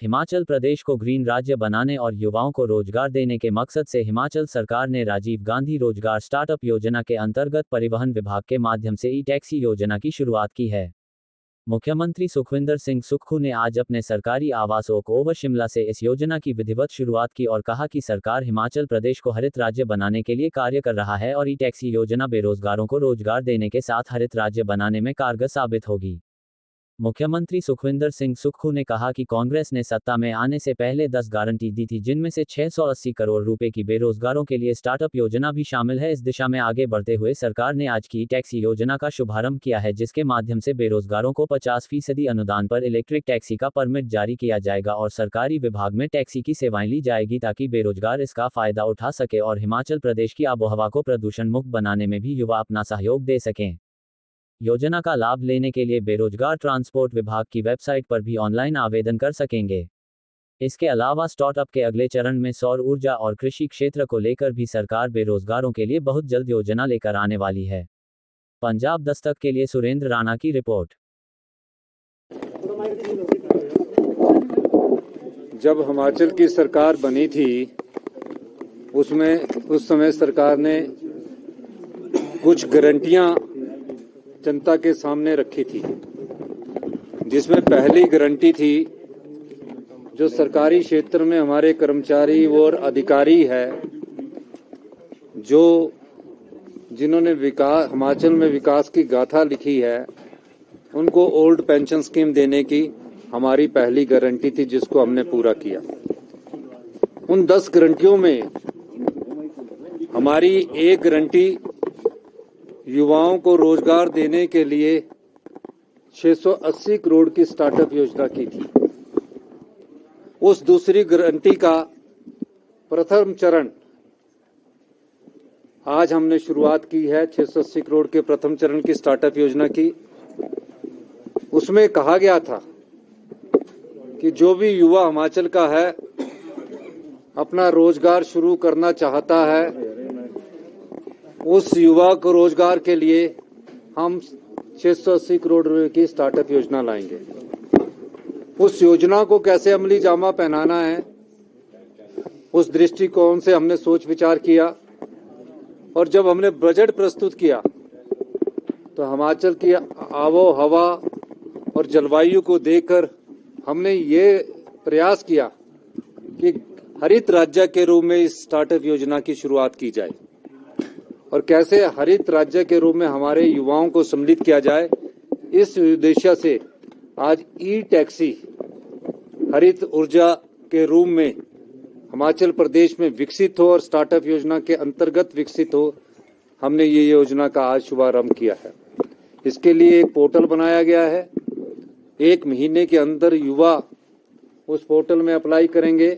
हिमाचल प्रदेश को ग्रीन राज्य बनाने और युवाओं को रोजगार देने के मकसद से हिमाचल सरकार ने राजीव गांधी रोजगार स्टार्टअप योजना के अंतर्गत परिवहन विभाग के माध्यम से ई टैक्सी योजना की शुरुआत की है। मुख्यमंत्री सुखविंदर सिंह सुक्खू ने आज अपने सरकारी आवास ओक ओवर शिमला से इस योजना की विधिवत शुरुआत की और कहा कि सरकार हिमाचल प्रदेश को हरित राज्य बनाने के लिए कार्य कर रहा है और ई टैक्सी योजना बेरोजगारों को रोजगार देने के साथ हरित राज्य बनाने में कारगर साबित होगी। मुख्यमंत्री सुखविंदर सिंह सुक्खू ने कहा कि कांग्रेस ने सत्ता में आने से पहले 10 गारंटी दी थी, जिनमें से 680 करोड़ रुपए की बेरोजगारों के लिए स्टार्टअप योजना भी शामिल है। इस दिशा में आगे बढ़ते हुए सरकार ने आज की टैक्सी योजना का शुभारंभ किया है, जिसके माध्यम से बेरोजगारों को 50% अनुदान पर इलेक्ट्रिक टैक्सी का परमिट जारी किया जाएगा और सरकारी विभाग में टैक्सी की सेवाएं ली जाएगी ताकि बेरोजगार इसका फायदा उठा सके और हिमाचल प्रदेश की आबोहवा को प्रदूषण मुक्त बनाने में भी युवा अपना सहयोग दे सकें। योजना का लाभ लेने के लिए बेरोजगार ट्रांसपोर्ट विभाग की वेबसाइट पर भी ऑनलाइन आवेदन कर सकेंगे। इसके अलावा स्टार्टअप के अगले चरण में सौर ऊर्जा और कृषि क्षेत्र को लेकर भी सरकार बेरोजगारों के लिए बहुत जल्द योजना लेकर आने वाली है। पंजाब दस्तक के लिए सुरेंद्र राणा की रिपोर्ट। जब हिमाचल की सरकार बनी थी उस समय सरकार ने कुछ गारंटियां जनता के सामने रखी थी, जिसमें पहली गारंटी थी जो सरकारी क्षेत्र में हमारे कर्मचारी और अधिकारी है जिन्होंने हिमाचल में विकास की गाथा लिखी है, उनको ओल्ड पेंशन स्कीम देने की हमारी पहली गारंटी थी, जिसको हमने पूरा किया। उन 10 गारंटियों में हमारी एक गारंटी युवाओं को रोजगार देने के लिए 680 करोड़ की स्टार्टअप योजना की थी। उस दूसरी गारंटी का प्रथम चरण आज हमने शुरुआत की है, 680 करोड़ के प्रथम चरण की स्टार्टअप योजना की। उसमें कहा गया था कि जो भी युवा हिमाचल का है, अपना रोजगार शुरू करना चाहता है, उस युवा को रोजगार के लिए हम 680 करोड़ रुपए की स्टार्टअप योजना लाएंगे। उस योजना को कैसे अमली जामा पहनाना है, उस दृष्टिकोण से हमने सोच विचार किया और जब हमने बजट प्रस्तुत किया तो हिमाचल की आबो हवा और जलवायु को देखकर हमने ये प्रयास किया कि हरित राज्य के रूप में इस स्टार्टअप योजना की शुरुआत की जाए और कैसे हरित राज्य के रूप में हमारे युवाओं को सम्मिलित किया जाए। इस उद्देश्य से आज ई टैक्सी हरित ऊर्जा के रूप में हिमाचल प्रदेश में विकसित हो और स्टार्टअप योजना के अंतर्गत विकसित हो, हमने ये योजना का आज शुभारंभ किया है। इसके लिए एक पोर्टल बनाया गया है। 1 महीने के अंदर युवा उस पोर्टल में अप्लाई करेंगे।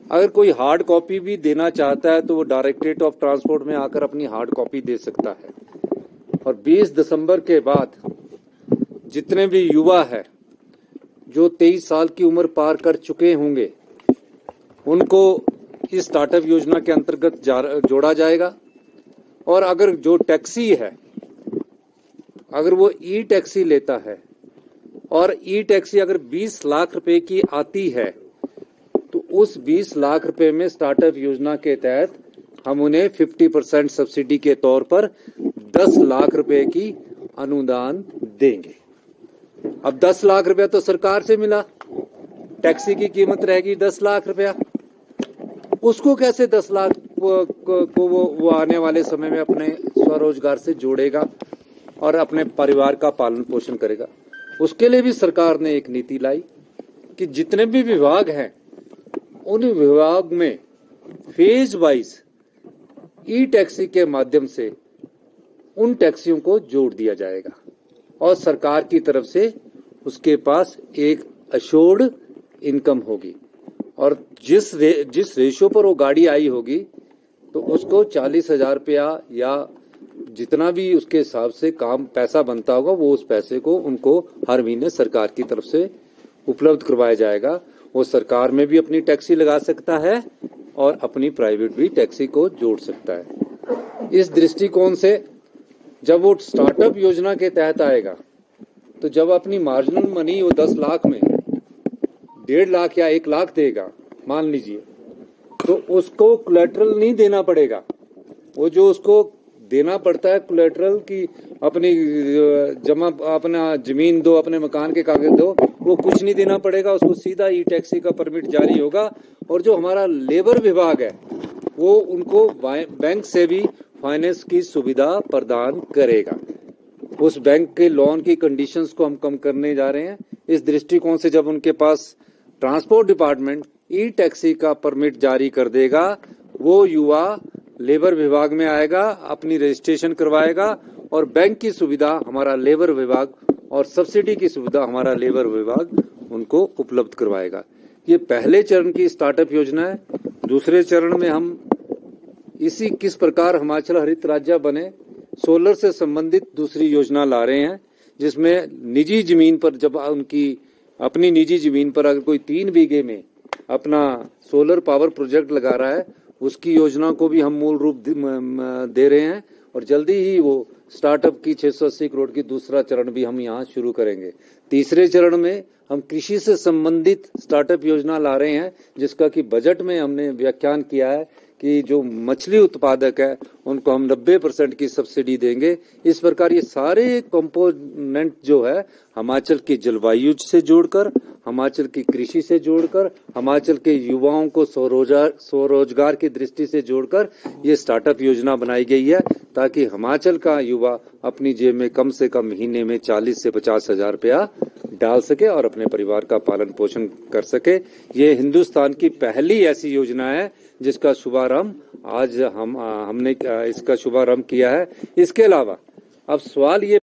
अगर कोई हार्ड कॉपी भी देना चाहता है तो वो डायरेक्टरेट ऑफ ट्रांसपोर्ट में आकर अपनी हार्ड कॉपी दे सकता है। और 20 दिसंबर के बाद जितने भी युवा है जो 23 साल की उम्र पार कर चुके होंगे, उनको इस स्टार्टअप योजना के अंतर्गत जोड़ा जाएगा। और अगर जो टैक्सी है, अगर वो ई टैक्सी लेता है और ई टैक्सी अगर 20 लाख रुपए की आती है तो उस 20 लाख रुपए में स्टार्टअप योजना के तहत हम उन्हें 50% सब्सिडी के तौर पर 10 लाख रुपए की अनुदान देंगे। अब 10 लाख रुपया तो सरकार से मिला, टैक्सी की कीमत रहेगी 10 लाख रुपया। उसको कैसे 10 लाख को वो आने वाले समय में अपने स्वरोजगार से जोड़ेगा और अपने परिवार का पालन पोषण करेगा। उसके लिए भी सरकार ने एक नीति लाई कि जितने भी विभाग हैं उन विभाग में फेज वाइज ई टैक्सी के माध्यम से उन टैक्सियों को जोड़ दिया जाएगा और सरकार की तरफ से उसके पास एक अश्योर्ड इनकम होगी और जिस रेशो पर वो गाड़ी आई होगी तो उसको 40,000 रुपया या जितना भी उसके हिसाब से पैसा बनता होगा, वो उस पैसे को उनको हर महीने सरकार की तरफ से उपलब्ध करवाया जाएगा। वो सरकार में भी अपनी टैक्सी लगा सकता है और अपनी प्राइवेट भी टैक्सी को जोड़ सकता है। इस दृष्टिकोण से जब वो स्टार्टअप योजना के तहत आएगा तो जब अपनी मार्जिनल मनी वो 10 लाख में 1.5 लाख या 1 लाख देगा मान लीजिए, तो उसको कोलैटरल नहीं देना पड़ेगा। वो जो उसको देना पड़ता है कोलैटरल की अपनी जमा, अपना जमीन दो, अपने मकान के कागज दो, वो कुछ नहीं देना पड़ेगा। उसको सीधा ई टैक्सी का परमिट जारी होगा। और जो हमारा लेबर विभाग है वो उनको बैंक से भी फाइनेंस की सुविधा प्रदान करेगा। उस बैंक के लोन की कंडीशंस को हम कम करने जा रहे हैं। इस दृष्टिकोण से जब उनके पास ट्रांसपोर्ट डिपार्टमेंट ई टैक्सी का परमिट जारी कर देगा, वो युवा लेबर विभाग में आएगा, अपनी रजिस्ट्रेशन करवाएगा और बैंक की सुविधा हमारा लेबर विभाग और सब्सिडी की सुविधा हमारा लेबर विभाग उनको उपलब्ध करवाएगा। ये पहले चरण की स्टार्टअप योजना है। दूसरे चरण में हम इसी किस प्रकार हिमाचल हरित राज्य बने, सोलर से संबंधित दूसरी योजना ला रहे हैं, जिसमें निजी जमीन पर जब उनकी अपनी निजी जमीन पर अगर कोई 3 बीघे में अपना सोलर पावर प्रोजेक्ट लगा रहा है, उसकी योजना को भी हम मूल रूप दे रहे हैं। और जल्दी ही वो स्टार्टअप की 680 करोड़ की दूसरा चरण भी हम यहाँ शुरू करेंगे। तीसरे चरण में हम कृषि से संबंधित स्टार्टअप योजना ला रहे हैं, जिसका कि बजट में हमने व्याख्यान किया है कि जो मछली उत्पादक है उनको हम 90% की सब्सिडी देंगे। इस प्रकार ये सारे कंपोनेंट जो है हिमाचल की जलवायु से जोड़कर, हिमाचल की कृषि से जोड़कर, हिमाचल के युवाओं को स्वरोजगार की दृष्टि से जोड़कर ये स्टार्टअप योजना बनाई गई है, ताकि हिमाचल का युवा अपनी जेब में कम से कम महीने में 40 से 50 हजार रुपया डाल सके और अपने परिवार का पालन पोषण कर सके। ये हिंदुस्तान की पहली ऐसी योजना है जिसका शुभारंभ आज हमने इसका शुभारंभ किया है। इसके अलावा अब सवाल ये